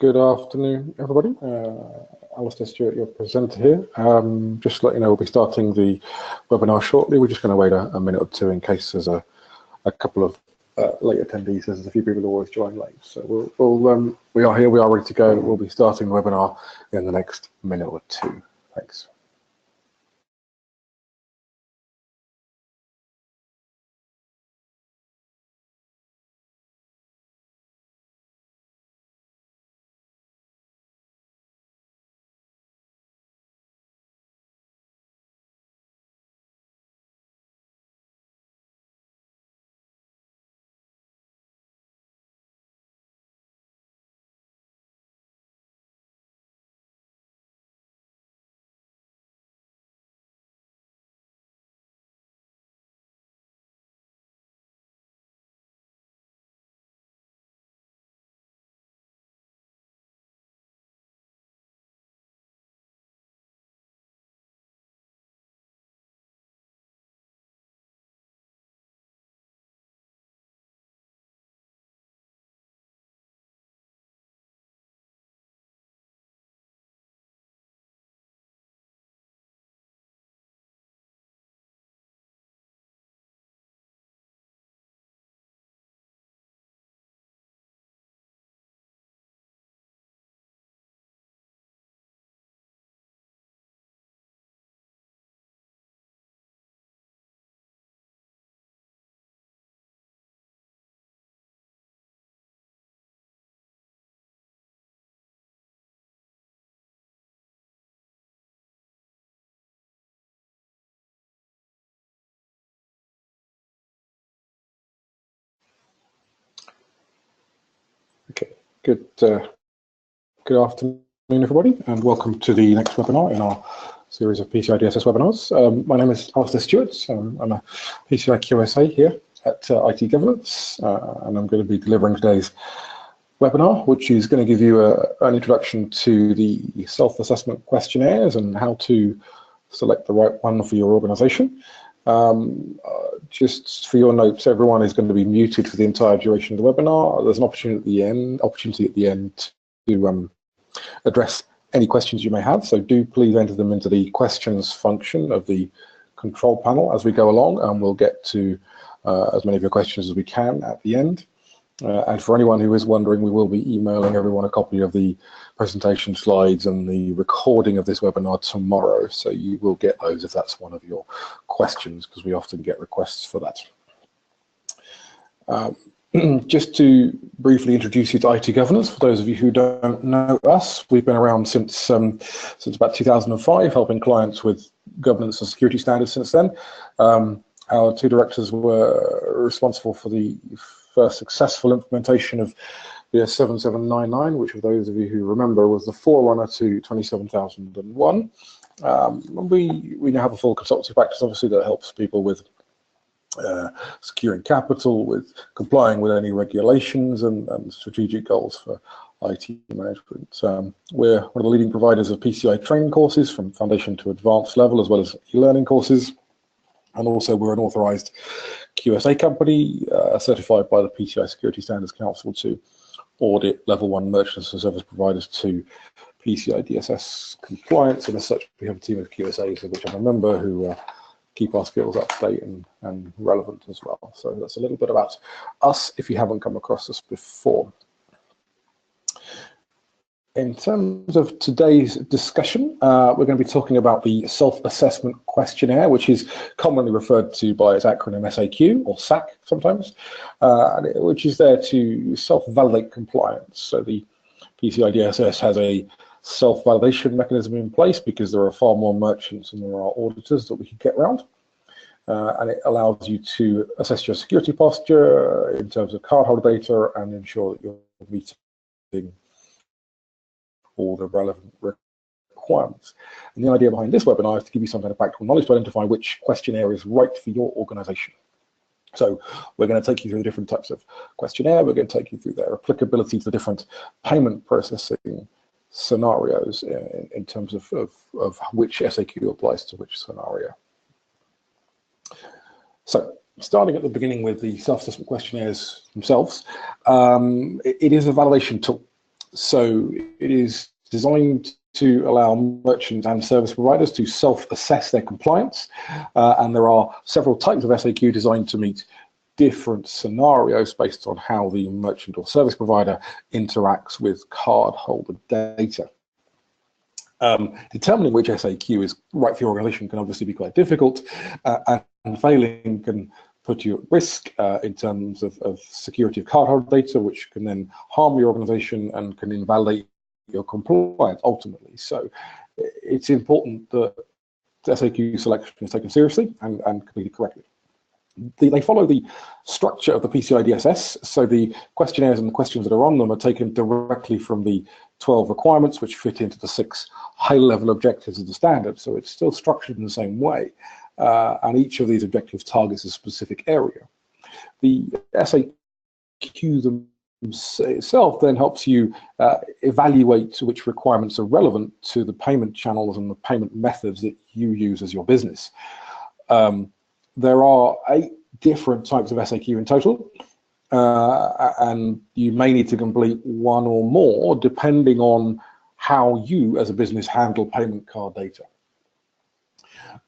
Good afternoon, everybody. Alistair Stewart, your presenter here. Just to let you know, we'll be starting the webinar shortly. We're just going to wait a minute or two in case there's a couple of late attendees. There's a few people who always join late. So we are here, we are ready to go. We'll be starting the webinar in the next minute or two. Thanks. Okay, good afternoon, everybody, and welcome to the next webinar in our series of PCI DSS webinars. My name is Alistair Stewart. I'm a PCI QSA here at IT Governance, and I'm going to be delivering today's webinar, which is going to give you an introduction to the self-assessment questionnaires and how to select the right one for your organization. Just for your notes, everyone is going to be muted for the entire duration of the webinar. There's an opportunity at the end to address any questions you may have. So do please enter them into the questions function of the control panel as we go along, and we'll get to as many of your questions as we can at the end. And for anyone who is wondering, we will be emailing everyone a copy of the presentation slides and the recording of this webinar tomorrow. So you will get those if that's one of your questions, because we often get requests for that. Just to briefly introduce you to IT Governance, for those of you who don't know us, we've been around since about 2005, helping clients with governance and security standards since then. Our two directors were responsible for the first successful implementation of the 7799, which for those of you who remember was the forerunner to 27001. We now have a full consultancy practice, obviously, that helps people with securing capital, with complying with any regulations and strategic goals for IT management. We're one of the leading providers of PCI training courses from foundation to advanced level, as well as e-learning courses. And also we're an authorized QSA company certified by the PCI Security Standards Council to audit level 1 merchants and service providers to PCI DSS compliance. And as such, we have a team of QSAs, of which I'm a member, who keep our skills up to date and relevant as well. So that's a little bit about us if you haven't come across us before. In terms of today's discussion, we're going to be talking about the self-assessment questionnaire, which is commonly referred to by its acronym SAQ, or SAQ sometimes, which is there to self-validate compliance. So the PCI DSS has a self-validation mechanism in place because there are far more merchants than there are auditors that we can get around. And it allows you to assess your security posture in terms of cardholder data and ensure that you're meeting all the relevant requirements. And the idea behind this webinar is to give you some kind of practical knowledge to identify which questionnaire is right for your organization. So we're going to take you through the different types of questionnaire. We're going to take you through their applicability to the different payment processing scenarios in terms of which SAQ applies to which scenario. So starting at the beginning with the self-assessment questionnaires themselves, it is a validation tool. So it is designed to allow merchants and service providers to self-assess their compliance, and there are several types of SAQ designed to meet different scenarios based on how the merchant or service provider interacts with cardholder data. Determining which SAQ is right for your organization can obviously be quite difficult, and failing can put you at risk in terms of security of cardholder data, which can then harm your organization and can invalidate your compliance ultimately. So it's important that SAQ selection is taken seriously and completed correctly. They follow the structure of the PCI DSS, so the questionnaires and the questions that are on them are taken directly from the 12 requirements, which fit into the 6 high-level objectives of the standard. So it's still structured in the same way, and each of these objectives targets a specific area. The SAQ itself then helps you evaluate which requirements are relevant to the payment channels and the payment methods that you use as your business. There are 8 different types of SAQ in total, and you may need to complete one or more depending on how you as a business handle payment card data.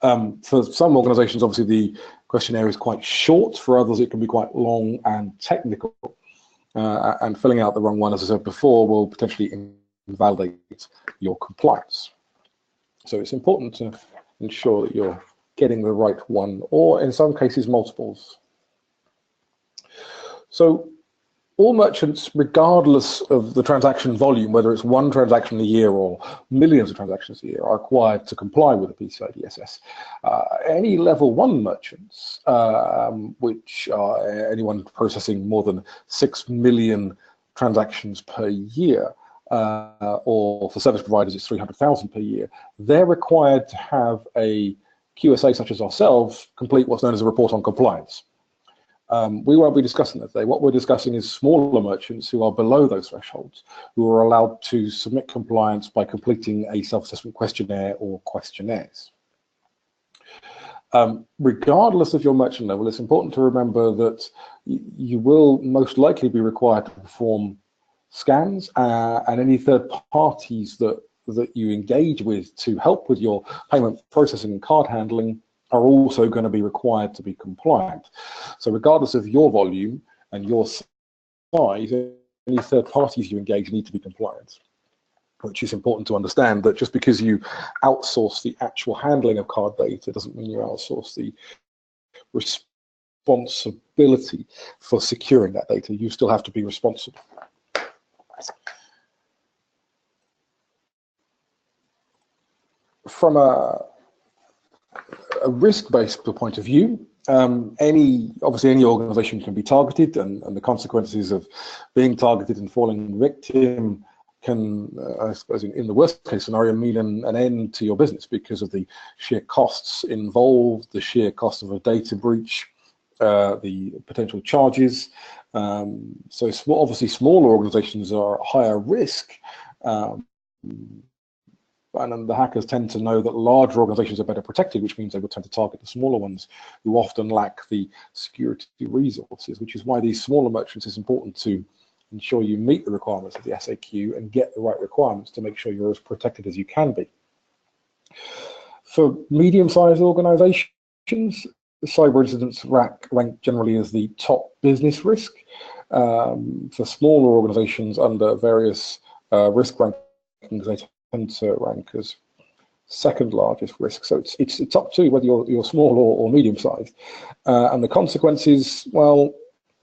For some organizations, obviously the questionnaire is quite short. For others, it can be quite long and technical. And filling out the wrong one, as I said before, will potentially invalidate your compliance. So it's important to ensure that you're getting the right one, or in some cases, multiples. So all merchants, regardless of the transaction volume, whether it's one transaction a year or millions of transactions a year, are required to comply with the PCI DSS. Any level 1 merchants, which are anyone processing more than 6 million transactions per year, or for service providers it's 300,000 per year, they're required to have a QSA such as ourselves complete what's known as a report on compliance. We won't be discussing that today. What we're discussing is smaller merchants who are below those thresholds, who are allowed to submit compliance by completing a self-assessment questionnaire or questionnaires. Regardless of your merchant level, it's important to remember that you will most likely be required to perform scans, and any third parties that you engage with to help with your payment processing and card handling are also going to be required to be compliant. So regardless of your volume and your size, any third parties you engage need to be compliant, which is important to understand that just because you outsource the actual handling of card data doesn't mean you outsource the responsibility for securing that data. You still have to be responsible. From a risk-based point of view, obviously any organization can be targeted, and the consequences of being targeted and falling victim can, I suppose, in the worst case scenario, mean an end to your business because of the sheer costs involved, the sheer cost of a data breach, the potential charges. So obviously smaller organizations are higher risk, and the hackers tend to know that larger organizations are better protected, which means they will tend to target the smaller ones who often lack the security resources, which is why these smaller merchants is important to ensure you meet the requirements of the SAQ and get the right requirements to make sure you're as protected as you can be. For medium-sized organizations, the cyber incidents rank generally as the top business risk. For smaller organizations under various risk rankings, they tend to rank as second largest risk. So it's up to whether you're small or medium sized. And the consequences, well,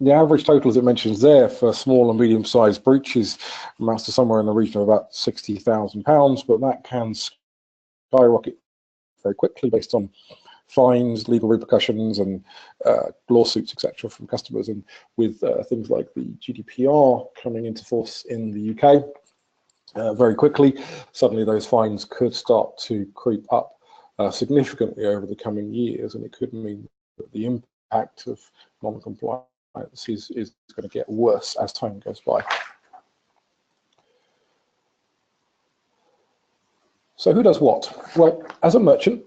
the average total, as it mentions there, for small and medium sized breaches amounts to somewhere in the region of about £60,000, but that can skyrocket very quickly based on fines, legal repercussions, and lawsuits, etc., from customers. And with things like the GDPR coming into force in the UK, very quickly, suddenly those fines could start to creep up significantly over the coming years, and it could mean that the impact of non-compliance is going to get worse as time goes by. So who does what? Well, as a merchant,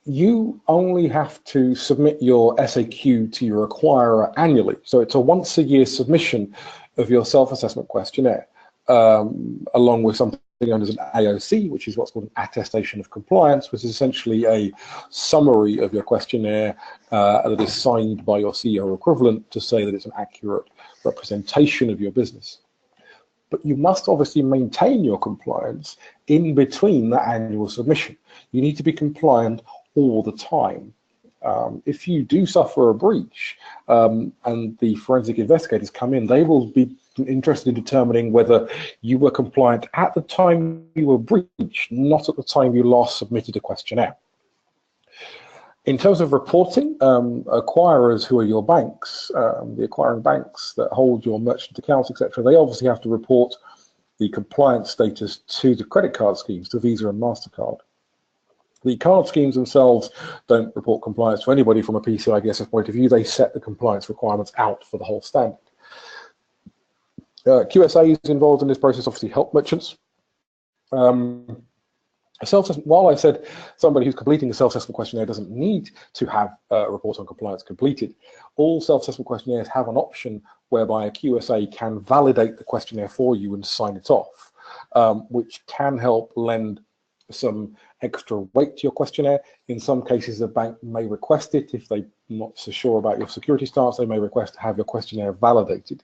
you only have to submit your SAQ to your acquirer annually. So it's a once-a-year submission of your self-assessment questionnaire. along with something known as an AOC, which is what's called an attestation of compliance, which is essentially a summary of your questionnaire that is signed by your CEO equivalent to say that it's an accurate representation of your business. But you must obviously maintain your compliance in between that annual submission. You need to be compliant all the time. If you do suffer a breach and the forensic investigators come in, they will be interested in determining whether you were compliant at the time you were breached, not at the time you last submitted a questionnaire. In terms of reporting, acquirers who are your banks, the acquiring banks that hold your merchant accounts, etc., they obviously have to report the compliance status to the credit card schemes, to Visa and MasterCard. The card schemes themselves don't report compliance to anybody from a PCI DSS point of view. They set the compliance requirements out for the whole standard. QSAs involved in this process obviously help merchants. While I said somebody who's completing a self-assessment questionnaire doesn't need to have a report on compliance completed, all self-assessment questionnaires have an option whereby a QSA can validate the questionnaire for you and sign it off, which can help lend some extra weight to your questionnaire. In some cases, a bank may request it. If they're not so sure about your security stance, they may request to have your questionnaire validated,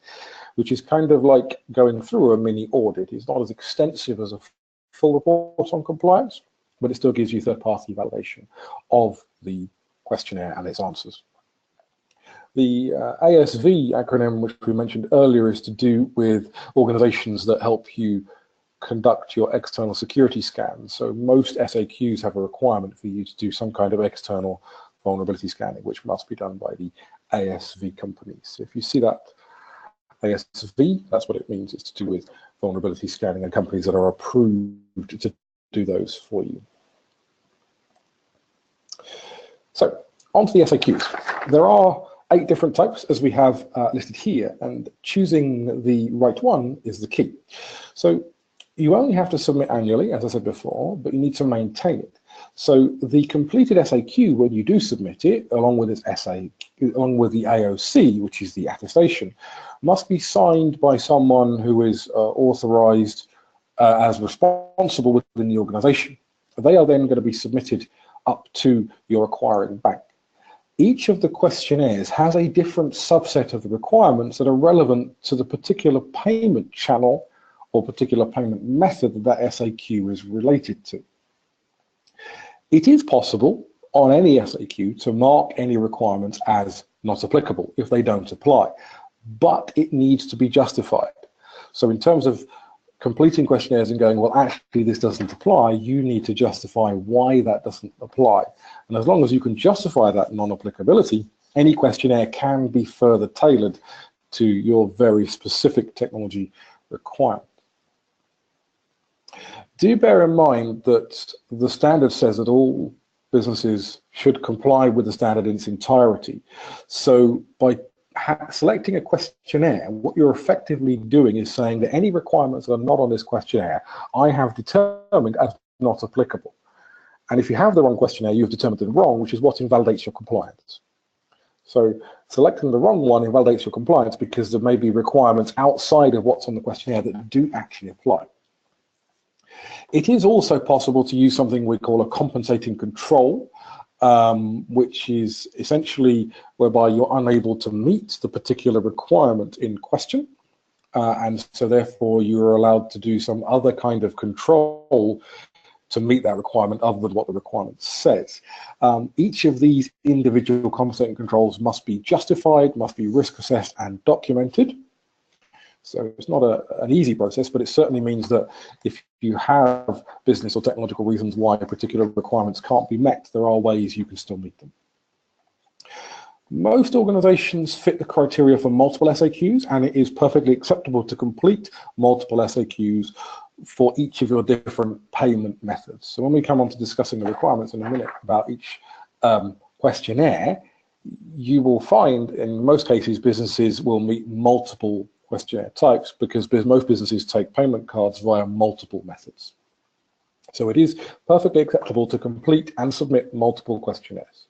which is kind of like going through a mini audit. It's not as extensive as a full report on compliance, but it still gives you third-party validation of the questionnaire and its answers. The ASV acronym, which we mentioned earlier, is to do with organizations that help you conduct your external security scans. So most SAQs have a requirement for you to do some kind of external vulnerability scanning, which must be done by the ASV companies. So if you see that ASV, that's what it means. It's to do with vulnerability scanning and companies that are approved to do those for you. So on to the SAQs. There are 8 different types, as we have listed here, and choosing the right one is the key. So you only have to submit annually, as I said before, but you need to maintain it. So the completed SAQ, when you do submit it, along with its along with the AOC, which is the attestation, must be signed by someone who is authorized as responsible within the organization. They are then going to be submitted up to your acquiring bank. Each of the questionnaires has a different subset of the requirements that are relevant to the particular payment channel or particular payment method that that SAQ is related to. It is possible on any SAQ to mark any requirements as not applicable if they don't apply, but it needs to be justified. So in terms of completing questionnaires and going, well, actually this doesn't apply, you need to justify why that doesn't apply. And as long as you can justify that non-applicability, any questionnaire can be further tailored to your very specific technology requirement. Do bear in mind that the standard says that all businesses should comply with the standard in its entirety. So by selecting a questionnaire, what you're effectively doing is saying that any requirements that are not on this questionnaire, I have determined as not applicable. And if you have the wrong questionnaire, you've determined it wrong, which is what invalidates your compliance. So selecting the wrong one invalidates your compliance because there may be requirements outside of what's on the questionnaire that do actually apply. It is also possible to use something we call a compensating control, which is essentially whereby you're unable to meet the particular requirement in question. And so therefore you're allowed to do some other kind of control to meet that requirement other than what the requirement says. Each of these individual compensating controls must be justified, must be risk assessed and documented. So it's not an easy process, but it certainly means that if you have business or technological reasons why particular requirements can't be met, there are ways you can still meet them. Most organizations fit the criteria for multiple SAQs, and it is perfectly acceptable to complete multiple SAQs for each of your different payment methods. So when we come on to discussing the requirements in a minute about each questionnaire, you will find in most cases businesses will meet multiple questionnaire types because most businesses take payment cards via multiple methods. So it is perfectly acceptable to complete and submit multiple questionnaires.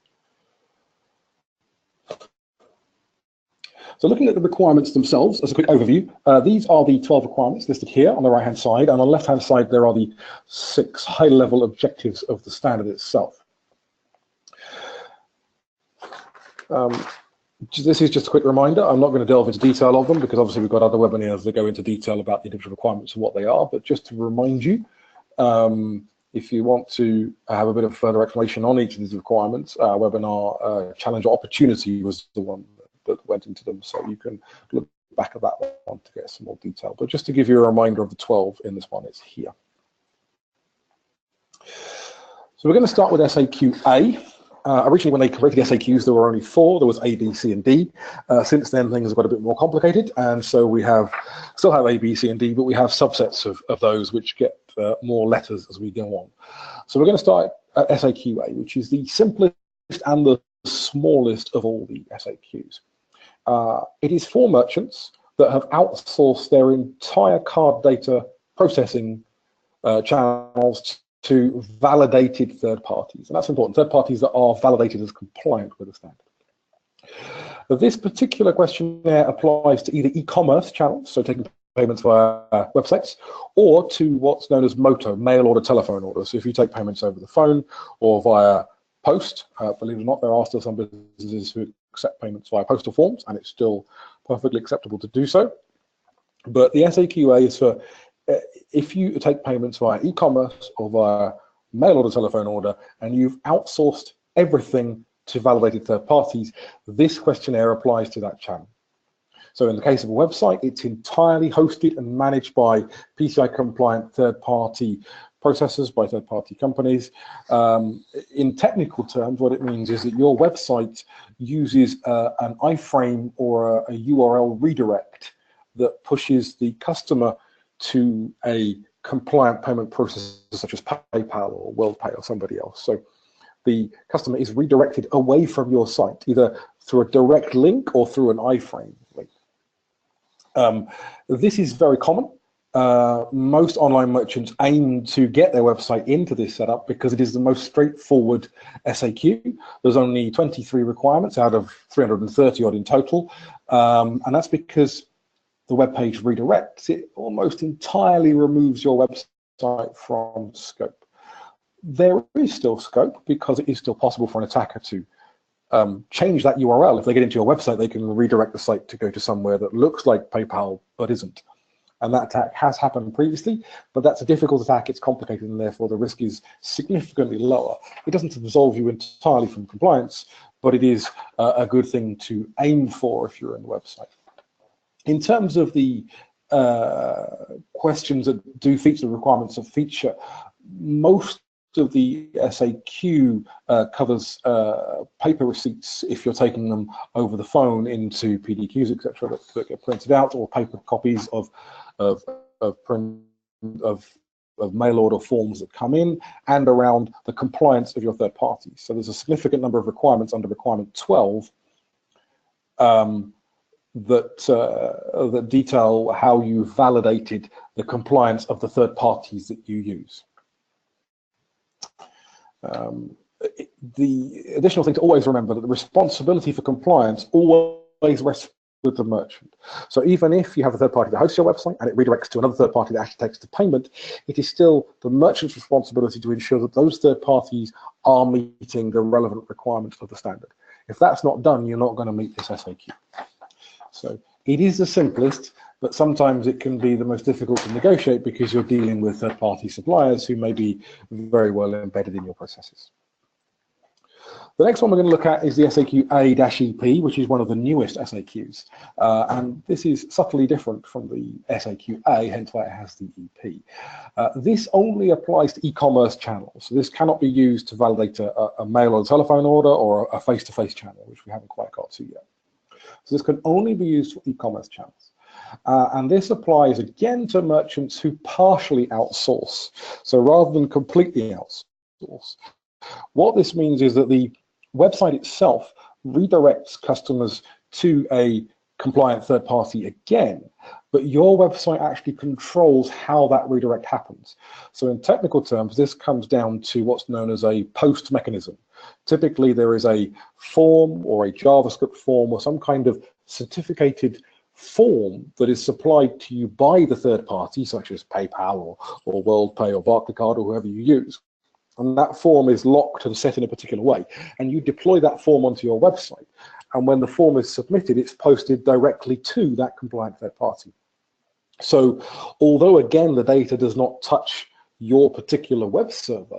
So looking at the requirements themselves, as a quick overview, these are the 12 requirements listed here on the right-hand side, and on the left-hand side there are the 6 high-level objectives of the standard itself. This is just a quick reminder. I'm not going to delve into detail of them because obviously we've got other webinars that go into detail about the individual requirements and what they are, but just to remind you, if you want to have a bit of further explanation on each of these requirements, our webinar Challenge or Opportunity was the one that went into them, so you can look back at that one to get some more detail. But just to give you a reminder of the 12 in this one, it's here. So we're going to start with SAQ-A. Originally, when they created SAQs, there were only 4. There was A, B, C, and D. Since then, things have got a bit more complicated, and so we still have A, B, C, and D, but we have subsets of those which get more letters as we go on. So we're going to start at SAQ-A, which is the simplest and the smallest of all the SAQs. It is for merchants that have outsourced their entire card data processing channels to validated third parties. And that's important, third parties that are validated as compliant with the standard. But this particular questionnaire applies to either e-commerce channels, so taking payments via websites, or to what's known as MOTO, mail order, telephone order. So if you take payments over the phone or via post, believe it or not, there are still some businesses who accept payments via postal forms, and it's still perfectly acceptable to do so. But the SAQ-A is for if you take payments via e-commerce or via mail order, telephone order, and you've outsourced everything to validated third parties, this questionnaire applies to that channel. So in the case of a website, it's entirely hosted and managed by PCI compliant third-party processors, by third-party companies. In technical terms, what it means is that your website uses an iframe or a URL redirect that pushes the customer to a compliant payment processor such as PayPal or WorldPay or somebody else. So the customer is redirected away from your site, either through a direct link or through an iframe link. This is very common. Most online merchants aim to get their website into this setup because it is the most straightforward SAQ. There's only 23 requirements out of 330 odd in total, and that's because the web page redirects. It almost entirely removes your website from scope. There is still scope because it is still possible for an attacker to change that URL. If they get into your website, they can redirect the site to go to somewhere that looks like PayPal but isn't. And that attack has happened previously, but that's a difficult attack, it's complicated, and therefore the risk is significantly lower. It doesn't absolve you entirely from compliance, but it is a good thing to aim for if you're in the website. In terms of the questions that do feature the requirements of feature, most of the SAQ covers paper receipts if you're taking them over the phone into PDQs, etc., that get printed out, or paper copies of mail order forms that come in, and around the compliance of your third parties. So there's a significant number of requirements under requirement 12 that detail how you validated the compliance of the third parties that you use. The additional thing to always remember that the responsibility for compliance always rests with the merchant. So even if you have a third party that hosts your website and it redirects to another third party that actually takes the payment, it is still the merchant's responsibility to ensure that those third parties are meeting the relevant requirements of the standard. If that's not done, you're not going to meet this SAQ. So it is the simplest, but sometimes it can be the most difficult to negotiate because you're dealing with third-party suppliers who may be very well embedded in your processes. The next one we're going to look at is the SAQ-A-EP, which is one of the newest SAQs. And this is subtly different from the SAQ-A, hence why it has the EP. This only applies to e-commerce channels. So this cannot be used to validate a mail or telephone order or a face-to-face channel, which we haven't quite got to yet. So this can only be used for e-commerce channels. And this applies again to merchants who partially outsource. So rather than completely outsource, what this means is that the website itself redirects customers to a compliant third party again, but your website actually controls how that redirect happens. So in technical terms, this comes down to what's known as a post mechanism. Typically, there is a form or a JavaScript form or some kind of certificated form that is supplied to you by the third party, such as PayPal or WorldPay or Barclaycard or whoever you use. And that form is locked and set in a particular way. And you deploy that form onto your website. And when the form is submitted, it's posted directly to that compliant third party. So although, again, the data does not touch your particular web server,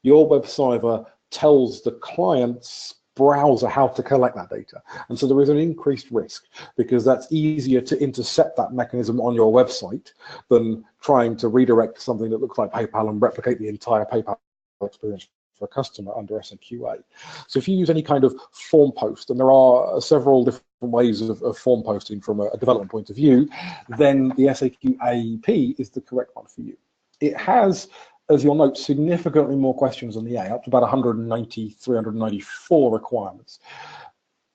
your web server tells the client's browser how to collect that data. And so there is an increased risk, because that's easier to intercept that mechanism on your website than trying to redirect something that looks like PayPal and replicate the entire PayPal experience for a customer under SAQA. So if you use any kind of form post, and there are several different ways of form posting from a development point of view, then the SAQ AEP is the correct one for you. It has, as you'll note, significantly more questions than the A, up to about 190, 394 requirements,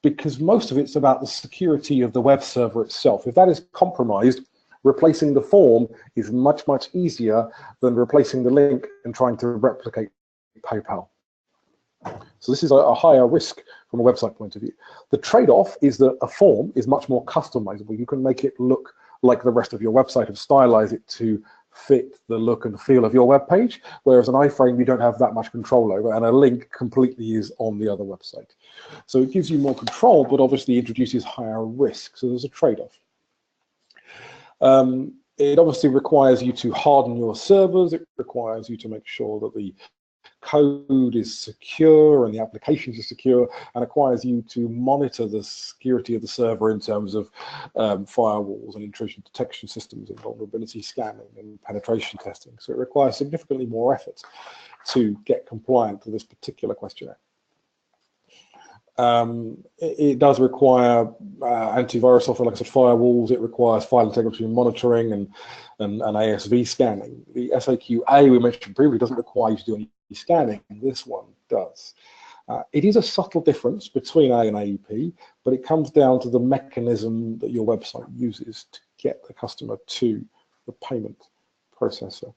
because most of it's about the security of the web server itself. If that is compromised, replacing the form is much, much easier than replacing the link and trying to replicate PayPal. So this is a higher risk from a website point of view. The trade-off is that a form is much more customizable. You can make it look like the rest of your website and stylize it to fit the look and feel of your web page, whereas an iframe you don't have that much control over, and a link completely is on the other website. So it gives you more control, but obviously introduces higher risk. So there's a trade-off. It obviously requires you to harden your servers. It requires you to make sure that the code is secure and the applications are secure, and requires you to monitor the security of the server in terms of firewalls and intrusion detection systems and vulnerability scanning and penetration testing. So it requires significantly more effort to get compliant to this particular questionnaire. It does require antivirus software, like I said, firewalls. It requires file integrity monitoring and ASV scanning. The SAQA we mentioned previously doesn't require you to do any scanning. This one does. It is a subtle difference between A and AEP, but it comes down to the mechanism that your website uses to get the customer to the payment processor.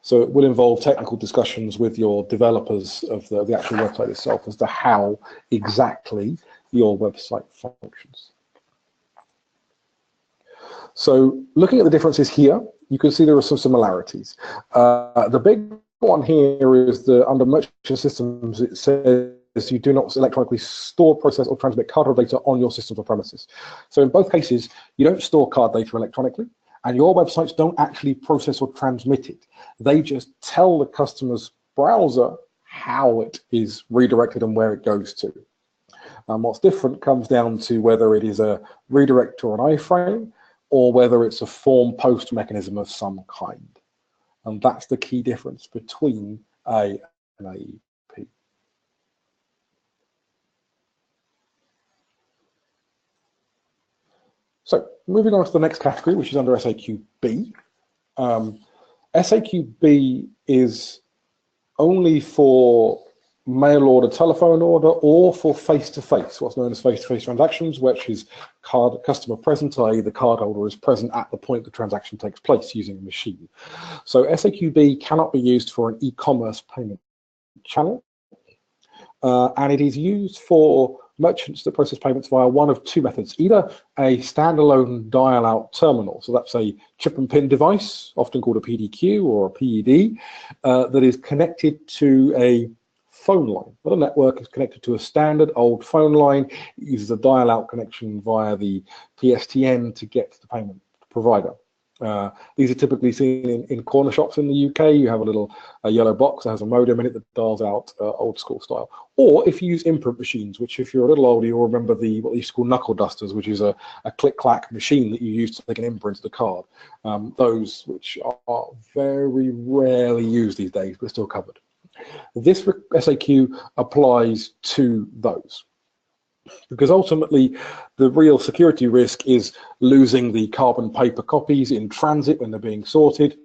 So it will involve technical discussions with your developers of the actual website itself as to how exactly your website functions. So looking at the differences here, you can see there are some similarities. The big one here is that under merchant systems, it says you do not electronically store, process, or transmit card data on your systems or premises. So in both cases, you don't store card data electronically, and your websites don't actually process or transmit it. They just tell the customer's browser how it is redirected and where it goes to. And what's different comes down to whether it is a redirect or an iframe, or whether it's a form post mechanism of some kind. And that's the key difference between A and AEP. So moving on to the next category, which is under SAQB. SAQB is only for mail order, telephone order, or for face-to-face, what's known as face-to-face transactions, which is customer present, i.e. the cardholder is present at the point the transaction takes place using a machine. So SAQB cannot be used for an e-commerce payment channel, and it is used for merchants that process payments via one of two methods, either a standalone dial-out terminal, so that's a chip and pin device, often called a PDQ or a PED, that is connected to a phone line. Not a network, is connected to a standard old phone line. It uses a dial-out connection via the PSTN to get to the payment provider. These are typically seen in corner shops in the UK. You have a yellow box that has a modem in it that dials out old school style. Or if you use imprint machines, which if you're a little older, you'll remember what they used to call knuckle dusters, which is a click-clack machine that you use to take an imprint of the card. Those which are very rarely used these days, but still covered. This SAQ applies to those, because ultimately the real security risk is losing the carbon paper copies in transit when they're being sorted,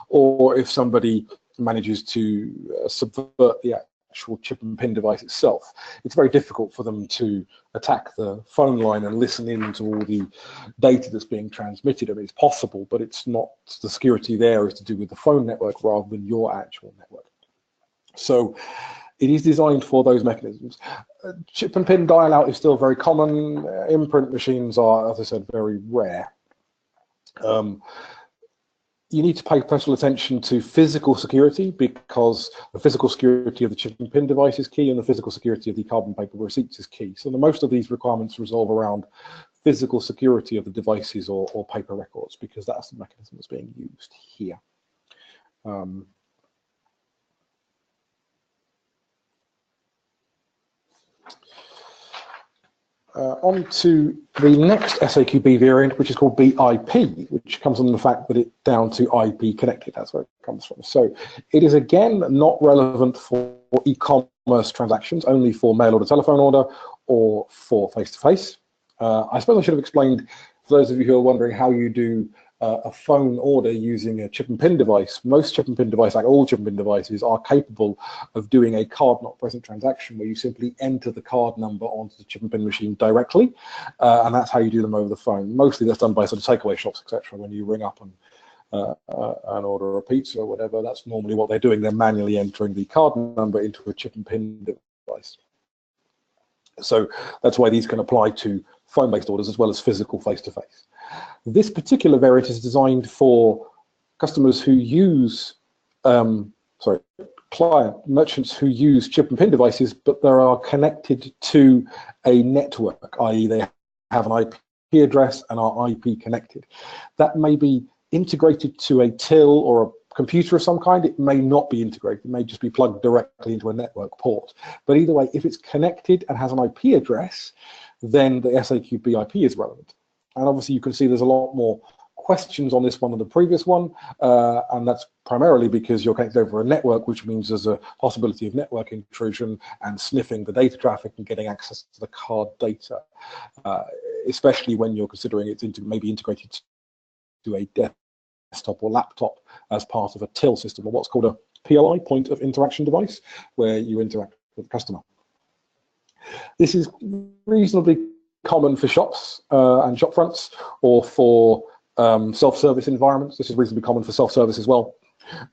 or if somebody manages to subvert the actual chip and pin device itself. It's very difficult for them to attack the phone line and listen in to all the data that's being transmitted. I mean, it's possible, but it's not, the security there is to do with the phone network rather than your actual network. So It is designed for those mechanisms. Chip and pin dial-out is still very common. Imprint machines are, as I said, very rare. You need to pay special attention to physical security, because the physical security of the chip and pin device is key, and the physical security of the carbon paper receipts is key. So most of these requirements resolve around physical security of the devices or paper records, because that's the mechanism that's being used here. On to the next SAQB variant, which is called BIP, which comes from the fact that it's down to IP connected. That's where it comes from. So it is again not relevant for e-commerce transactions, only for mail order, telephone order, or for face-to-face. I suppose I should have explained, for those of you who are wondering how you do a phone order using a chip and pin device. Most chip and pin devices, like all chip and pin devices, are capable of doing a card not present transaction, where you simply enter the card number onto the chip and pin machine directly, and that's how you do them over the phone. Mostly that's done by sort of takeaway shops, etc. When you ring up and order a pizza or whatever, that's normally what they're doing. They're manually entering the card number into a chip and pin device. So that's why these can apply to phone-based orders as well as physical face-to-face. This particular variant is designed for customers who use, merchants who use chip and pin devices, but they are connected to a network, i.e. they have an IP address and are IP connected. That may be integrated to a till or a computer of some kind. It may not be integrated. It may just be plugged directly into a network port. But either way, if it's connected and has an IP address, then the SAQB IP is relevant. And obviously you can see there's a lot more questions on this one than the previous one, and that's primarily because you're connected over a network, which means there's a possibility of network intrusion and sniffing the data traffic and getting access to the card data, especially when you're considering it's maybe integrated to a desktop or laptop as part of a till system, or what's called a POI, point of interaction device, where you interact with the customer. This is reasonably common for shops and shop fronts, or for self-service environments. This is reasonably common for self-service as well.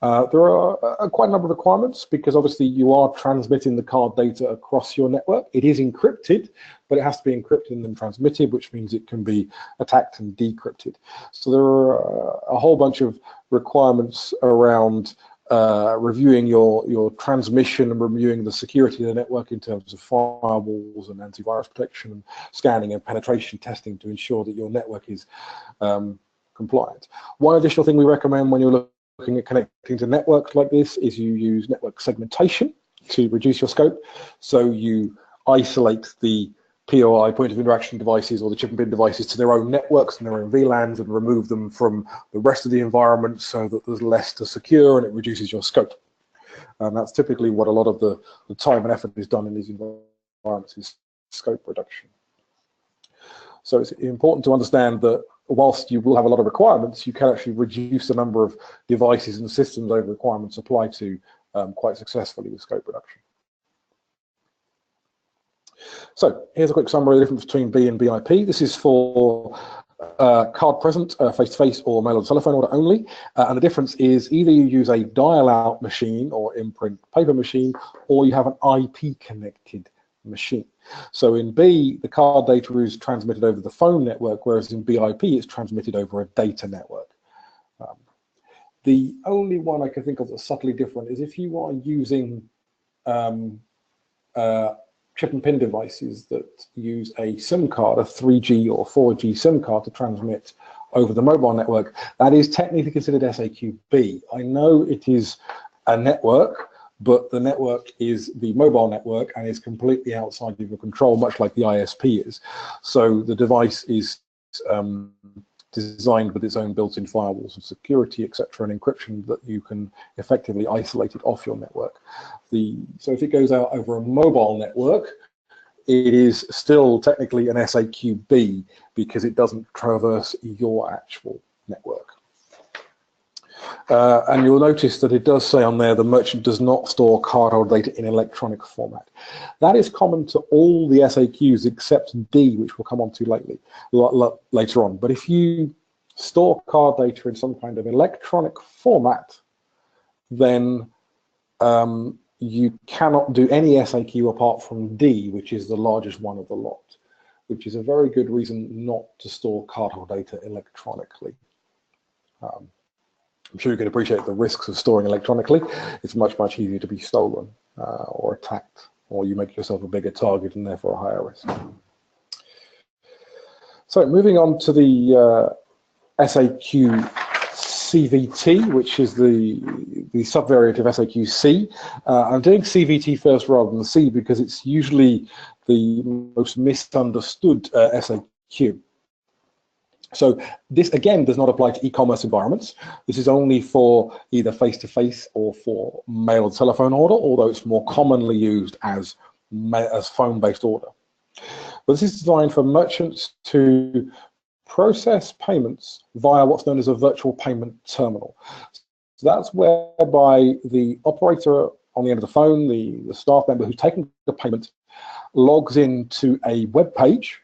There are quite a number of requirements, because obviously you are transmitting the card data across your network. It is encrypted, but it has to be encrypted and then transmitted, which means it can be attacked and decrypted. So there are a whole bunch of requirements around reviewing your transmission and reviewing the security of the network in terms of firewalls and antivirus protection, and scanning and penetration testing to ensure that your network is compliant. One additional thing we recommend when you're looking at connecting to networks like this is you use network segmentation to reduce your scope. So you isolate the POI, point of interaction devices, or the chip and pin devices to their own networks and their own VLANs, and remove them from the rest of the environment so that there's less to secure and it reduces your scope. And that's typically what a lot of the time and effort is done in these environments, is scope reduction. So it's important to understand that whilst you will have a lot of requirements, you can actually reduce the number of devices and systems over requirements apply to quite successfully with scope reduction. So here's a quick summary of the difference between B and BIP. This is for card present, face-to-face, or mail or telephone order only. And the difference is either you use a dial-out machine or imprint paper machine, or you have an IP-connected machine. So in B, the card data is transmitted over the phone network, whereas in BIP, it's transmitted over a data network. The only one I can think of that's subtly different is if you are using chip and pin devices that use a SIM card, a 3G or 4G SIM card to transmit over the mobile network, that is technically considered SAQB. I know it is a network, but the network is the mobile network and is completely outside of your control, much like the ISP is. So the device is designed with its own built-in firewalls and security, etc., and encryption that you can effectively isolate it off your network. So if it goes out over a mobile network, it is still technically an SAQB because it doesn't traverse your actual network. And you'll notice that it does say on there the merchant does not store cardholder data in electronic format. That is common to all the SAQs except D, which we'll come on to later on. But if you store card data in some kind of electronic format, then you cannot do any SAQ apart from D, which is the largest one of the lot, which is a very good reason not to store cardholder data electronically. I'm sure you can appreciate the risks of storing electronically. It's much, much easier to be stolen or attacked, or you make yourself a bigger target and therefore a higher risk. So moving on to the SAQ CVT, which is the subvariant of SAQ-C. I'm doing CVT first rather than C because it's usually the most misunderstood SAQ. So this, again, does not apply to e-commerce environments. This is only for either face-to-face or for mail or telephone order, although it's more commonly used as phone-based order. But this is designed for merchants to process payments via what's known as a virtual payment terminal. So that's whereby the operator on the end of the phone, the staff member who's taking the payment, logs into a web page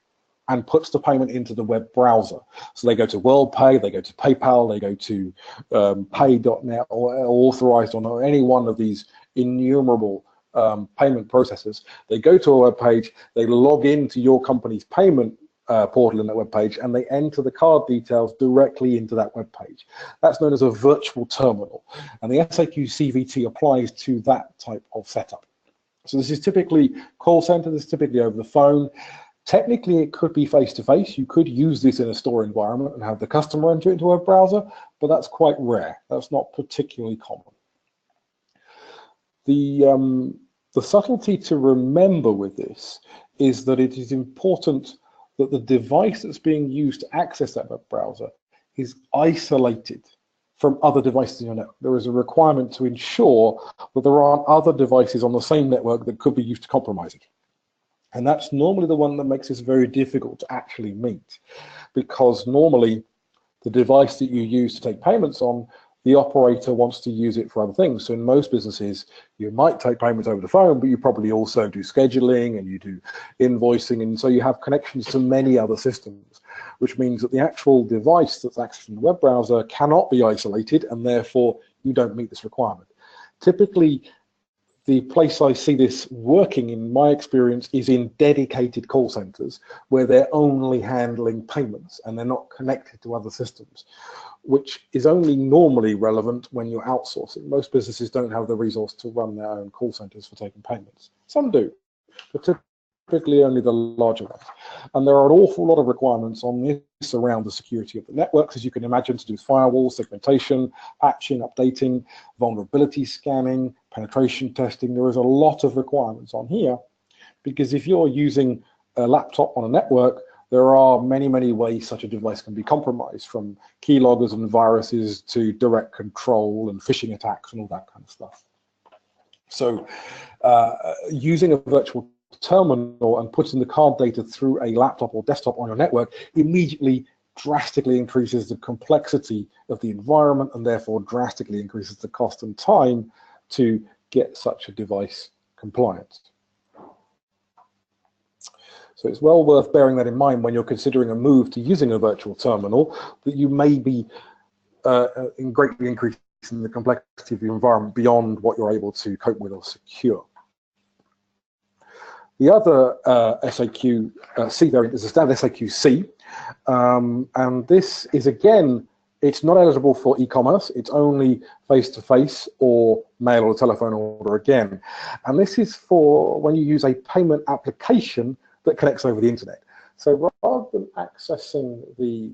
and puts the payment into the web browser. So they go to WorldPay, they go to PayPal, they go to pay.net or authorized on any one of these innumerable payment processors. They go to a web page, they log into your company's payment portal in that web page, and they enter the card details directly into that web page. That's known as a virtual terminal, and the SAQ CVT applies to that type of setup. So this is typically call center, this is typically over the phone. Technically, it could be face-to-face. You could use this in a store environment and have the customer enter it into a web browser, but that's quite rare. That's not particularly common. The subtlety to remember with this is that it is important that the device that's being used to access that web browser is isolated from other devices in your network. There is a requirement to ensure that there aren't other devices on the same network that could be used to compromise it. And that's normally the one that makes this very difficult to actually meet, because normally the device that you use to take payments on, the operator wants to use it for other things. So in most businesses, you might take payments over the phone, but you probably also do scheduling and you do invoicing. And so you have connections to many other systems, which means that the actual device that's accessing the web browser cannot be isolated, and therefore you don't meet this requirement. Typically, the place I see this working, in my experience, is in dedicated call centers where they're only handling payments and they're not connected to other systems, which is only normally relevant when you're outsourcing. Most businesses don't have the resource to run their own call centers for taking payments. Some do, but typically only the larger ones. And there are an awful lot of requirements on this around the security of the networks, as you can imagine, to do with firewall, segmentation, patching, updating, vulnerability scanning, penetration testing. There is a lot of requirements on here, because if you're using a laptop on a network, there are many, many ways such a device can be compromised, from keyloggers and viruses to direct control and phishing attacks and all that kind of stuff. So using a virtual terminal and putting the card data through a laptop or desktop on your network immediately drastically increases the complexity of the environment, and therefore drastically increases the cost and time to get such a device compliant. So it's well worth bearing that in mind when you're considering a move to using a virtual terminal, that you may be greatly increasing the complexity of the environment beyond what you're able to cope with or secure. The other SAQ-C variant is a standard SAQ-C, and this is, again, it's not eligible for e-commerce. It's only face-to-face or mail or telephone order again. And this is for when you use a payment application that connects over the internet. So rather than accessing the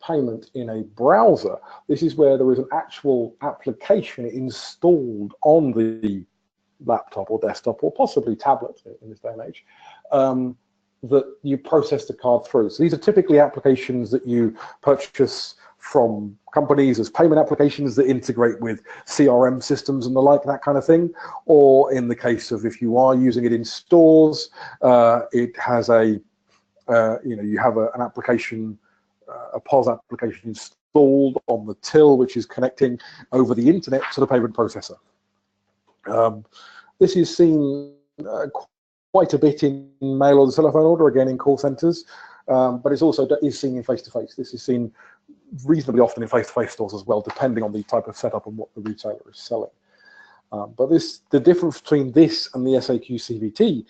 payment in a browser, this is where there is an actual application installed on the laptop or desktop or possibly tablet in this day and age, that you process the card through. So these are typically applications that you purchase from companies as payment applications that integrate with CRM systems and the like, that kind of thing. Or in the case of if you are using it in stores, it has a, you have an application, a POS application installed on the till, which is connecting over the internet to the payment processor. This is seen quite a bit in mail or the telephone order, again in call centers, but it's also seen in face-to-face. This is seen reasonably often in face-to-face stores as well, depending on the type of setup and what the retailer is selling. But the difference between this and the SAQ CVT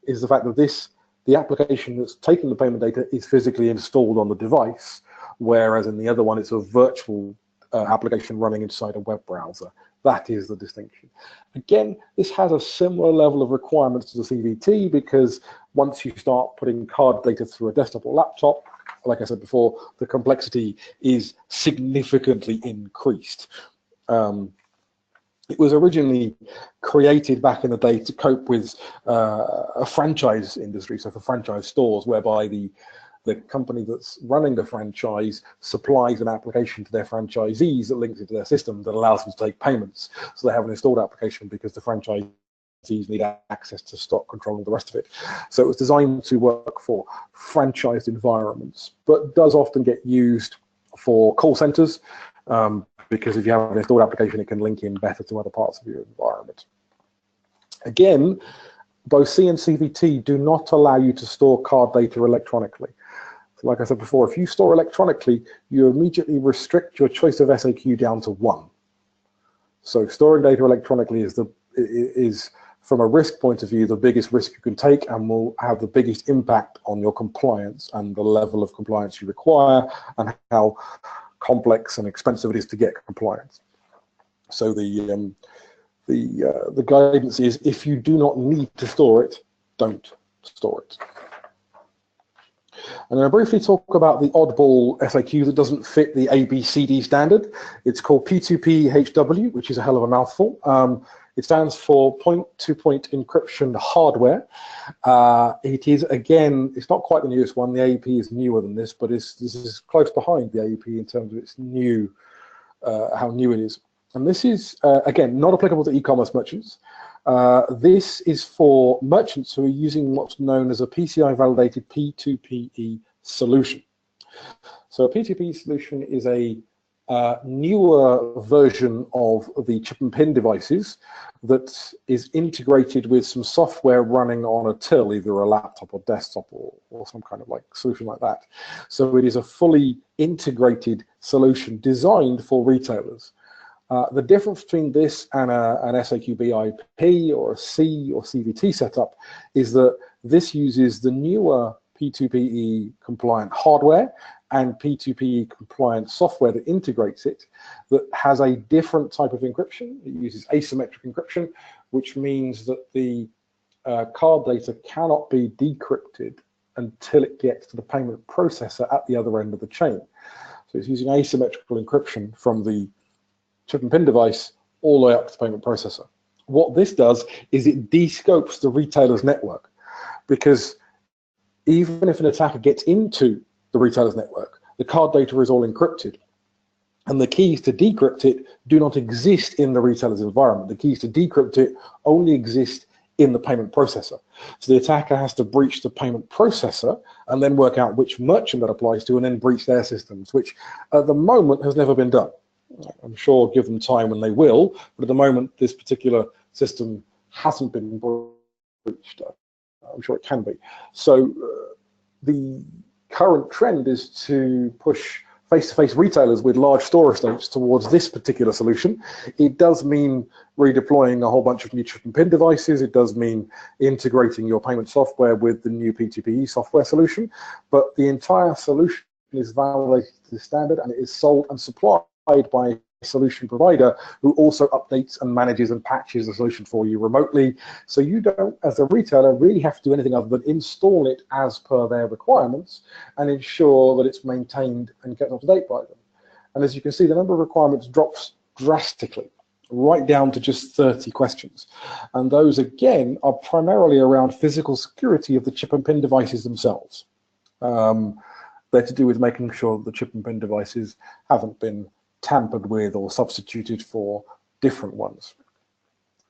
is the fact that the application that's taking the payment data is physically installed on the device, whereas in the other one, it's a virtual application running inside a web browser. That is the distinction. Again, this has a similar level of requirements to the CVT, because once you start putting card data through a desktop or laptop, like I said before, the complexity is significantly increased. It was originally created back in the day to cope with a franchise industry, so for franchise stores, whereby the company that's running the franchise supplies an application to their franchisees that links it to their system that allows them to take payments. So they have an installed application because the franchisees need access to stock control and the rest of it. So it was designed to work for franchised environments, but does often get used for call centers, because if you have an installed application, it can link in better to other parts of your environment. Again, both C and CVT do not allow you to store card data electronically. So like I said before, if you store electronically, you immediately restrict your choice of SAQ down to one. So storing data electronically is from a risk point of view, the biggest risk you can take, and will have the biggest impact on your compliance and the level of compliance you require, and how complex and expensive it is to get compliance. So the guidance is, if you do not need to store it, don't store it. I'm going to briefly talk about the oddball SAQ that doesn't fit the ABCD standard. It's called P2P-HW, which is a hell of a mouthful. It stands for point-to-point encryption hardware. It is, again, it's not quite the newest one. The AEP is newer than this, but this is close behind the AEP in terms of its new, how new it is. And this is, again, not applicable to e-commerce merchants. This is for merchants who are using what's known as a PCI validated P2PE solution. So a P2PE solution is a newer version of the chip and pin devices that is integrated with some software running on a till, either a laptop or desktop or some kind of like solution like that. So it is a fully integrated solution designed for retailers. The difference between this and an SAQ BIP or a C or CVT setup is that this uses the newer P2PE compliant hardware and P2PE compliant software that integrates it, that has a different type of encryption. It uses asymmetric encryption, which means that the card data cannot be decrypted until it gets to the payment processor at the other end of the chain. So it's using asymmetrical encryption from the chip and pin device all the way up to the payment processor. What this does is it de-scopes the retailer's network, because even if an attacker gets into the retailer's network, the card data is all encrypted, and the keys to decrypt it do not exist in the retailer's environment. The keys to decrypt it only exist in the payment processor. So the attacker has to breach the payment processor and then work out which merchant that applies to, and then breach their systems, which at the moment has never been done. I'm sure give them time when they will, but at the moment this particular system hasn't been breached. I'm sure it can be. So the current trend is to push face-to-face retailers with large store estates towards this particular solution. It does mean redeploying a whole bunch of new chip and pin devices. It does mean integrating your payment software with the new P2PE software solution, but the entire solution is validated to the standard, and it is sold and supplied by a solution provider who also updates and manages and patches the solution for you remotely. So you don't, as a retailer, really have to do anything other than install it as per their requirements and ensure that it's maintained and kept up to date by them. And as you can see, the number of requirements drops drastically, right down to just 30 questions. And those, again, are primarily around physical security of the chip and pin devices themselves. They're to do with making sure that the chip and pin devices haven't been tampered with or substituted for different ones.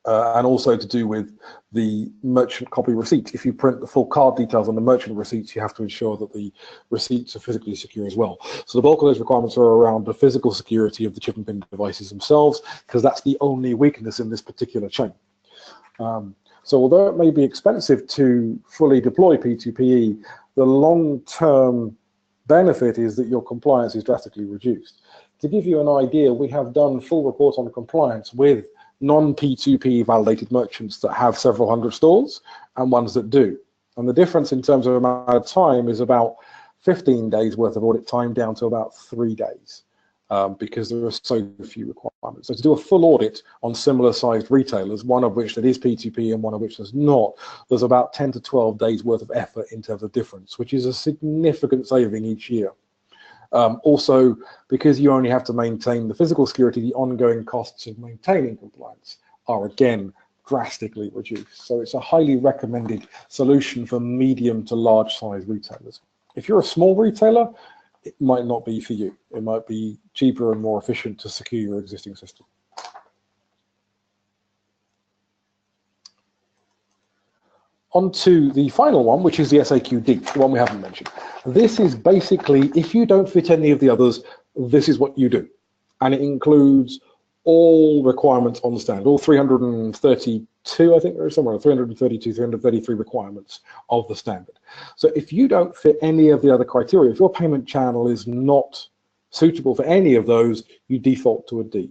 And also to do with the merchant copy receipt. If you print the full card details on the merchant receipts, you have to ensure that the receipts are physically secure as well. So the bulk of those requirements are around the physical security of the chip and pin devices themselves, because that's the only weakness in this particular chain. So although it may be expensive to fully deploy P2PE, the long-term benefit is that your compliance is drastically reduced. To give you an idea, we have done full reports on compliance with non-P2P validated merchants that have several hundred stores and ones that do. And the difference in terms of amount of time is about 15 days worth of audit time down to about 3 days, because there are so few requirements. So to do a full audit on similar sized retailers, one of which that is P2P and one of which is not, there's about 10 to 12 days worth of effort in terms of difference, which is a significant saving each year. Also, because you only have to maintain the physical security, the ongoing costs of maintaining compliance are again drastically reduced. So it's a highly recommended solution for medium to large size retailers. If you're a small retailer, it might not be for you. It might be cheaper and more efficient to secure your existing system. On to the final one, which is the SAQD, the one we haven't mentioned. This is basically, if you don't fit any of the others, this is what you do. And it includes all requirements on the standard, all 332, I think there is somewhere, 332, 333 requirements of the standard. So if you don't fit any of the other criteria, if your payment channel is not suitable for any of those, you default to a D.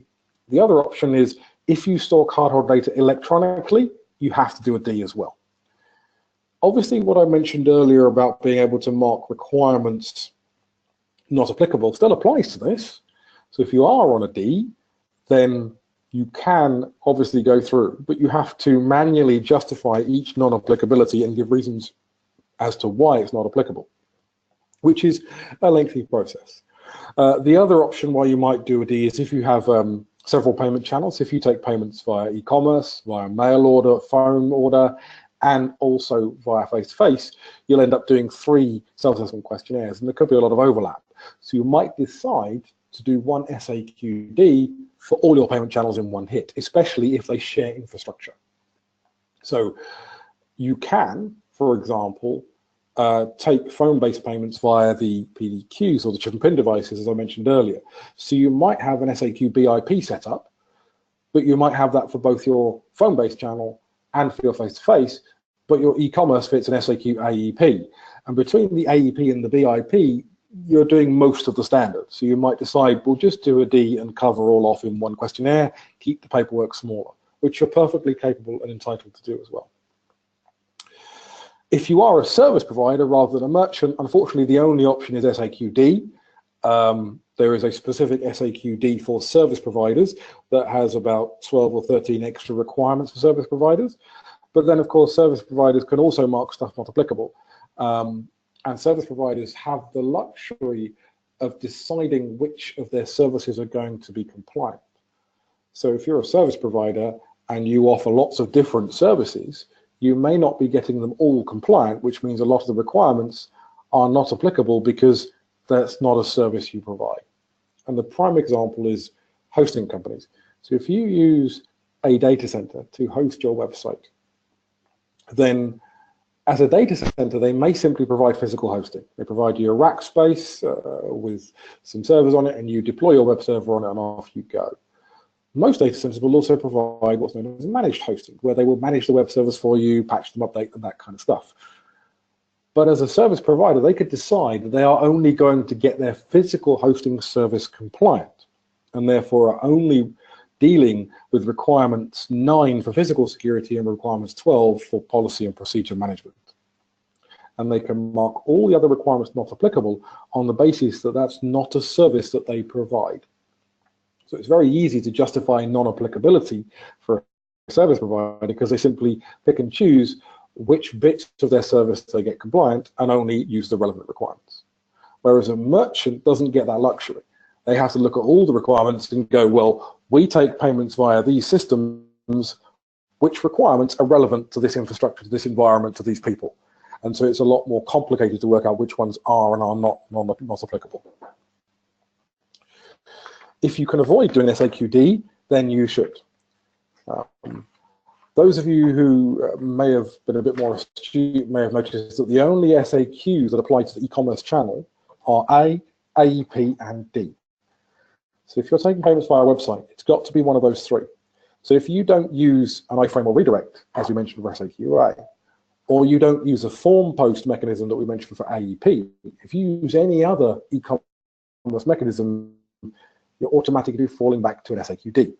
The other option is, if you store cardholder data electronically, you have to do a D as well. Obviously, what I mentioned earlier about being able to mark requirements not applicable still applies to this. So if you are on a D, then you can obviously go through, but you have to manually justify each non-applicability and give reasons as to why it's not applicable, which is a lengthy process. The other option why you might do a D is if you have several payment channels. If you take payments via e-commerce, via mail order, phone order, and also via face-to-face, you'll end up doing 3 self-assessment questionnaires, and there could be a lot of overlap. So you might decide to do one SAQD for all your payment channels in one hit, especially if they share infrastructure. So you can, for example, take phone-based payments via the PDQs or the chip and pin devices, as I mentioned earlier. So you might have an SAQ BIP set up, but you might have that for both your phone-based channel and for your face-to-face, but your e-commerce fits an SAQ AEP. And between the AEP and the BIP, you're doing most of the standards. So you might decide, we'll just do a D and cover all off in one questionnaire, keep the paperwork smaller, which you're perfectly capable and entitled to do as well. If you are a service provider rather than a merchant, unfortunately, the only option is SAQD. There is a specific SAQD for service providers that has about 12 or 13 extra requirements for service providers. But then, of course, service providers can also mark stuff not applicable. And service providers have the luxury of deciding which of their services are going to be compliant. So if you're a service provider and you offer lots of different services, you may not be getting them all compliant, which means a lot of the requirements are not applicable because that's not a service you provide. And the prime example is hosting companies. So if you use a data center to host your website, then as a data center, they may simply provide physical hosting. They provide you a rack space with some servers on it, and you deploy your web server on it, and off you go. Most data centers will also provide what's known as managed hosting, where they will manage the web servers for you, patch them, update them, that kind of stuff. But as a service provider, they could decide that they are only going to get their physical hosting service compliant, and therefore are only dealing with requirements 9 for physical security and requirements 12 for policy and procedure management. And they can mark all the other requirements not applicable on the basis that that's not a service that they provide. So it's very easy to justify non-applicability for a service provider because they simply pick and choose which bits of their service they get compliant and only use the relevant requirements. Whereas a merchant doesn't get that luxury. They have to look at all the requirements and go, well, we take payments via these systems, which requirements are relevant to this infrastructure, to this environment, to these people. And so it's a lot more complicated to work out which ones are and are not applicable. If you can avoid doing SAQD, then you should. Those of you who may have been a bit more astute may have noticed that the only SAQs that apply to the e-commerce channel are A, AEP, and D. So if you're taking payments via a website, it's got to be one of those 3. So if you don't use an iframe or redirect, as we mentioned for SAQA, or you don't use a form post mechanism that we mentioned for AEP, if you use any other e-commerce mechanism, you're automatically falling back to an SAQD.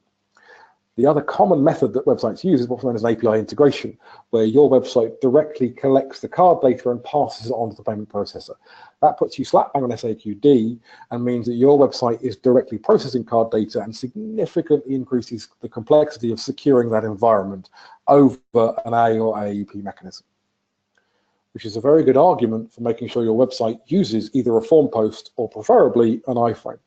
The other common method that websites use is what's known as an API integration, where your website directly collects the card data and passes it on to the payment processor. That puts you slap bang on SAQD and means that your website is directly processing card data and significantly increases the complexity of securing that environment over an A or AEP mechanism, which is a very good argument for making sure your website uses either a form post or preferably an iframe,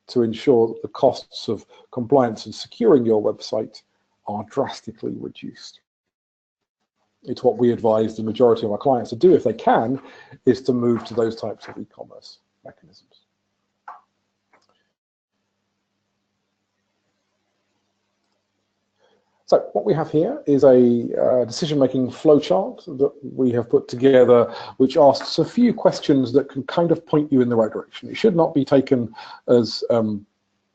to ensure that the costs of compliance and securing your website are drastically reduced. It's what we advise the majority of our clients to do if they can, is to move to those types of e-commerce mechanisms. So what we have here is a decision-making flowchart that we have put together, which asks a few questions that can kind of point you in the right direction. It should not be taken as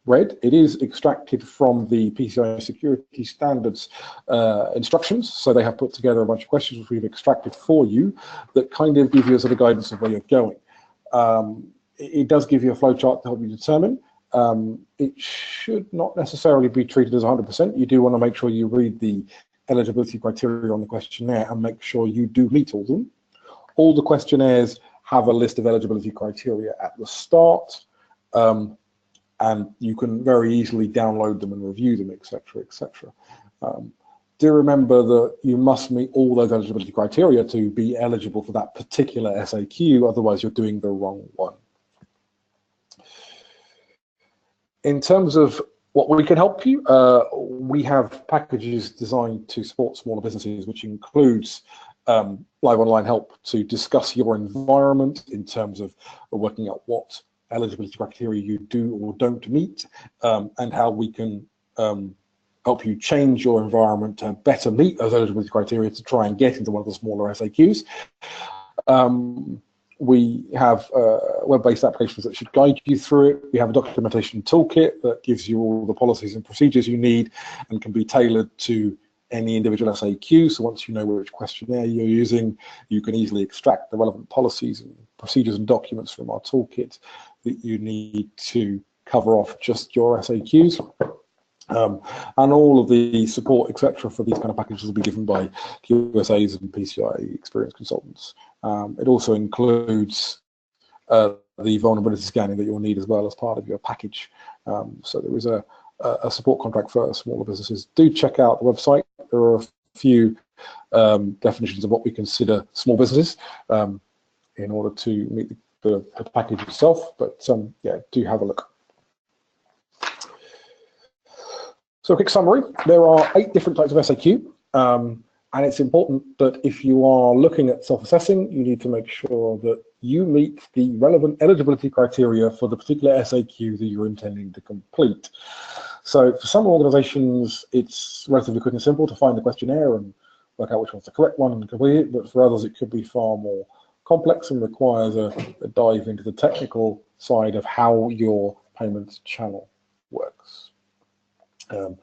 read. It is extracted from the PCI security standards instructions. So they have put together a bunch of questions which we've extracted for you that kind of give you a sort of guidance of where you're going. It does give you a flowchart to help you determine. It should not necessarily be treated as 100%. You do want to make sure you read the eligibility criteria on the questionnaire and make sure you do meet all of them. All the questionnaires have a list of eligibility criteria at the start, and you can very easily download them and review them, etc., etc. Do remember that you must meet all those eligibility criteria to be eligible for that particular SAQ, otherwise you're doing the wrong one. In terms of what we can help you, we have packages designed to support smaller businesses, which includes live online help to discuss your environment in terms of working out what eligibility criteria you do or don't meet, and how we can help you change your environment to better meet those eligibility criteria to try and get into one of the smaller SAQs. We have web-based applications that should guide you through it. We have a documentation toolkit that gives you all the policies and procedures you need and can be tailored to any individual SAQ. So once you know which questionnaire you're using, you can easily extract the relevant policies and procedures and documents from our toolkit that you need to cover off just your SAQs. And all of the support, etc., for these kind of packages will be given by QSAs and PCI experienced consultants. It also includes the vulnerability scanning that you'll need as well as part of your package. So there is a support contract for smaller businesses. Do check out the website. There are a few definitions of what we consider small businesses in order to meet the package itself. But yeah, do have a look. So a quick summary, there are 8 different types of SAQ, and it's important that if you are looking at self-assessing, you need to make sure that you meet the relevant eligibility criteria for the particular SAQ that you're intending to complete. So for some organizations, it's relatively quick and simple to find the questionnaire and work out which one's the correct one and complete it, but for others it could be far more complex and requires a dive into the technical side of how your payments channel works. And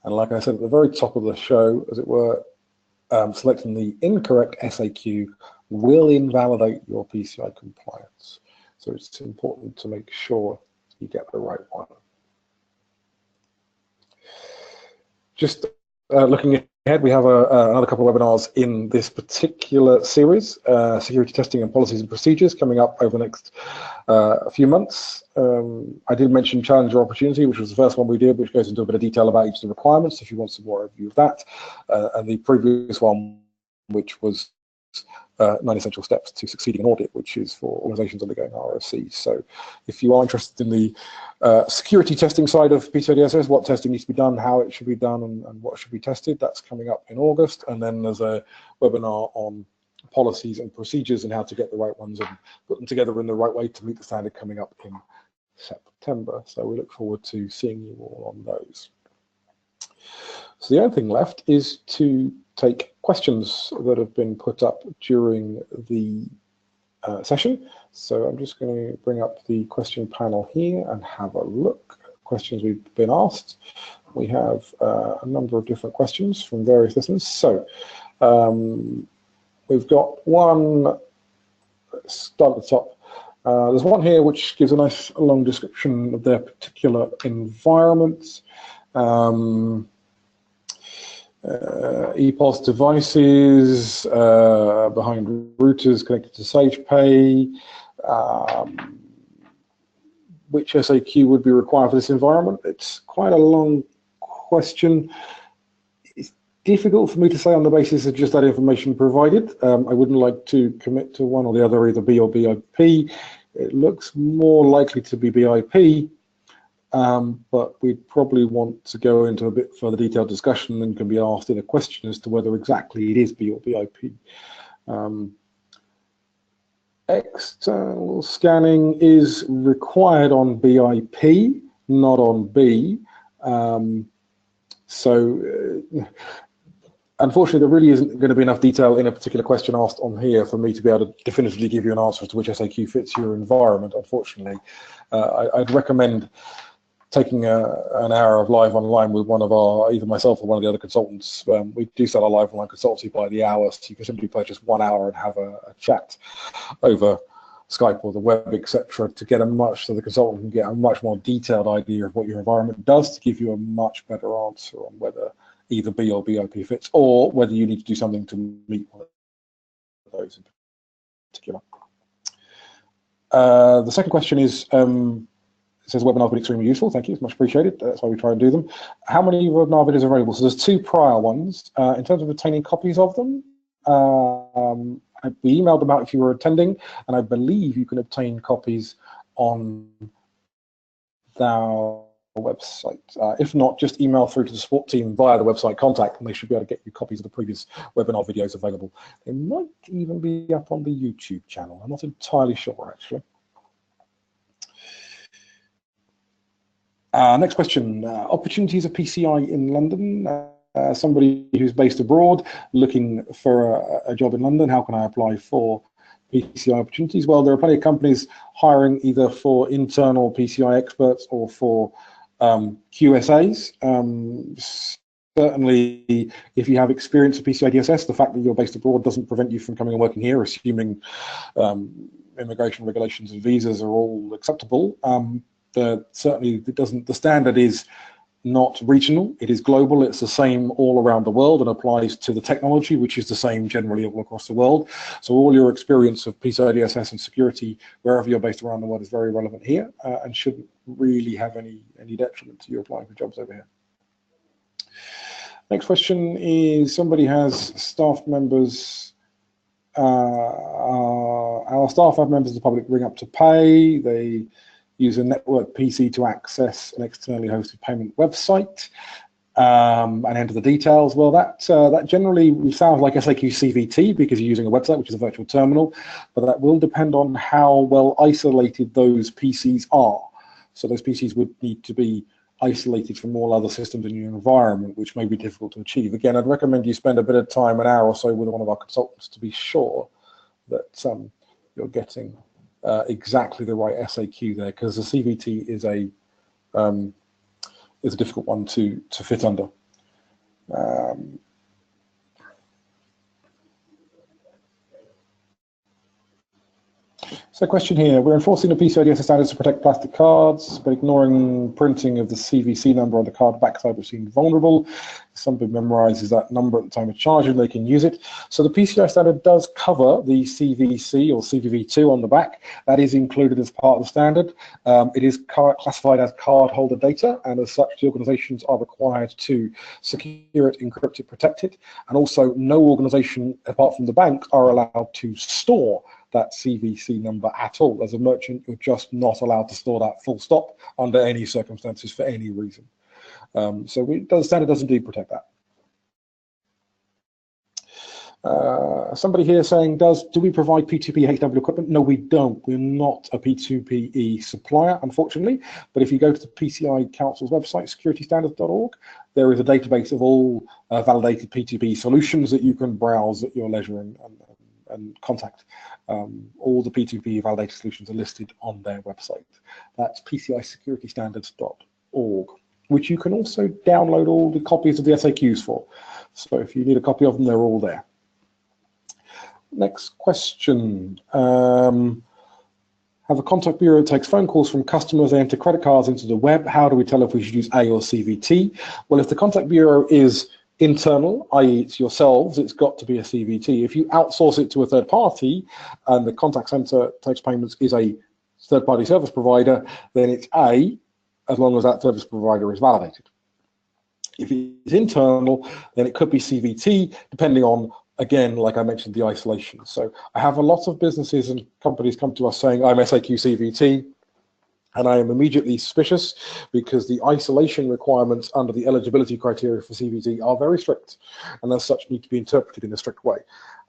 like I said at the very top of the show, as it were, selecting the incorrect SAQ will invalidate your PCI compliance. So it's important to make sure you get the right one. Just looking ahead, we have another couple of webinars in this particular series, security testing and policies and procedures, coming up over the next few months. I did mention Challenger Opportunity, which was the first one we did, which goes into a bit of detail about each of the requirements, if you want some more review of that. And the previous one, which was 9 essential steps to succeeding in audit, which is for organizations undergoing ROC. So if you are interested in the security testing side of PCI DSS, what testing needs to be done, how it should be done, and what should be tested, that's coming up in August. And then there's a webinar on policies and procedures and how to get the right ones and put them together in the right way to meet the standard, coming up in September. So we look forward to seeing you all on those. So the only thing left is to take questions that have been put up during the session. So I'm just going to bring up the question panel here and have a look at questions we've been asked. We have a number of different questions from various listeners. So we've got one, let's start at the top. There's one here which gives a nice long description of their particular environment. EPOS devices behind routers connected to SagePay. Which SAQ would be required for this environment? It's quite a long question. It's difficult for me to say on the basis of just that information provided. I wouldn't like to commit to one or the other, either B or BIP. It looks more likely to be BIP, but we'd probably want to go into a bit further detailed discussion and can be asked in a question as to whether exactly it is B or BIP. External scanning is required on BIP, not on B. Unfortunately, there really isn't going to be enough detail in a particular question asked on here for me to be able to definitively give you an answer as to which SAQ fits your environment, unfortunately. I'd recommend taking an hour of live online with one of our, either myself or one of the other consultants. We do sell our live online consultancy by the hour, so you can simply purchase 1 hour and have a chat over Skype or the web, etc., to get so the consultant can get a much more detailed idea of what your environment does to give you a much better answer on whether either B or BIP fits, or whether you need to do something to meet one of those in particular. The second question is, it says webinars have been extremely useful. Thank you, it's much appreciated. That's why we try and do them. How many webinar videos are available? So there's 2 prior ones. In terms of obtaining copies of them, we emailed them out if you were attending, and I believe you can obtain copies on our website. If not, just email through to the support team via the website contact, and they should be able to get you copies of the previous webinar videos available. They might even be up on the YouTube channel. I'm not entirely sure, actually. Next question, opportunities of PCI in London. Somebody who's based abroad looking for a job in London, how can I apply for PCI opportunities? Well, there are plenty of companies hiring either for internal PCI experts or for QSAs. Certainly, if you have experience with PCI DSS, the fact that you're based abroad doesn't prevent you from coming and working here, assuming immigration regulations and visas are all acceptable. Certainly, the standard is not regional, it is global. It's the same all around the world and applies to the technology, which is the same generally all across the world. So all your experience of PCI DSS and security, wherever you're based around the world, is very relevant here and shouldn't really have any detriment to you applying for jobs over here. Next question is, somebody has staff members, our staff have members of the public ring up to pay. They use a network PC to access an externally hosted payment website and enter the details. Well, that generally sounds like SAQ CVT because you're using a website, which is a virtual terminal, but that will depend on how well isolated those PCs are. So those PCs would need to be isolated from all other systems in your environment, which may be difficult to achieve. Again, I'd recommend you spend a bit of time, an hour or so, with one of our consultants to be sure that you're getting exactly the right SAQ there, because the CVT is a difficult one to fit under. So question here, we're enforcing the PCI DSS standards to protect plastic cards, but ignoring printing of the CVC number on the card backside, which seems vulnerable. If somebody memorizes that number at the time of charging, they can use it. So the PCI standard does cover the CVC or CVV2 on the back. That is included as part of the standard. It is classified as card holder data, and as such, the organizations are required to secure it, encrypt it, protect it. And also, no organization, apart from the bank, are allowed to store that CVC number at all. As a merchant, you're just not allowed to store that, full stop, under any circumstances for any reason. So the standard does indeed protect that. Somebody here saying, do we provide P2P HW equipment? No, we don't. We're not a P2PE supplier, unfortunately. But if you go to the PCI Council's website, securitystandards.org, there is a database of all validated P2P solutions that you can browse at your leisure and contact. All the P2P validated solutions are listed on their website. That's PCIsecuritystandards.org, which you can also download all the copies of the SAQs for. So if you need a copy of them, they're all there. Next question. Have a contact bureau that takes phone calls from customers. They enter credit cards into the web. How do we tell if we should use A or CVT? Well, if the contact bureau is internal, i.e. it's yourselves, it's got to be a CVT. If you outsource it to a third party and the contact center takes payments is a third party service provider, then it's A, as long as that service provider is validated. If it's internal, then it could be CVT, depending on, again, like I mentioned, the isolation. So I have a lot of businesses and companies come to us saying, I'm SAQ CVT, and I am immediately suspicious because the isolation requirements under the eligibility criteria for CVT are very strict, and as such need to be interpreted in a strict way.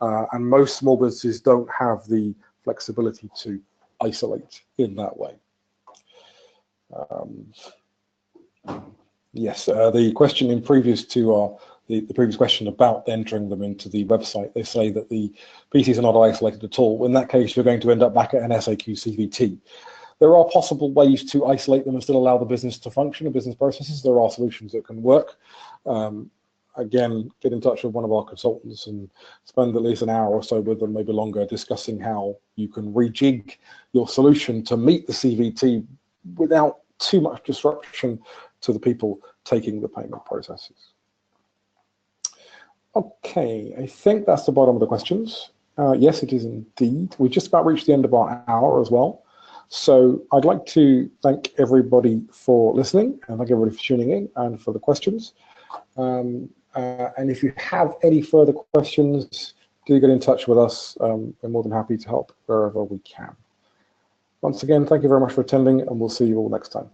And most small businesses don't have the flexibility to isolate in that way. Yes, the question in previous to the previous question about entering them into the website, they say that the PCs are not isolated at all. In that case, you're going to end up back at an SAQ CVT. There are possible ways to isolate them and still allow the business to function and business processes. There are solutions that can work. Again, get in touch with one of our consultants and spend at least an hour or so with them, maybe longer, discussing how you can rejig your solution to meet the CVT without too much disruption to the people taking the payment processes. Okay, I think that's the bottom of the questions. Yes, it is indeed. We've just about reached the end of our hour as well. So I'd like to thank everybody for listening and thank everybody for tuning in and for the questions. And if you have any further questions, do get in touch with us. We're more than happy to help wherever we can. Once again, thank you very much for attending, and we'll see you all next time.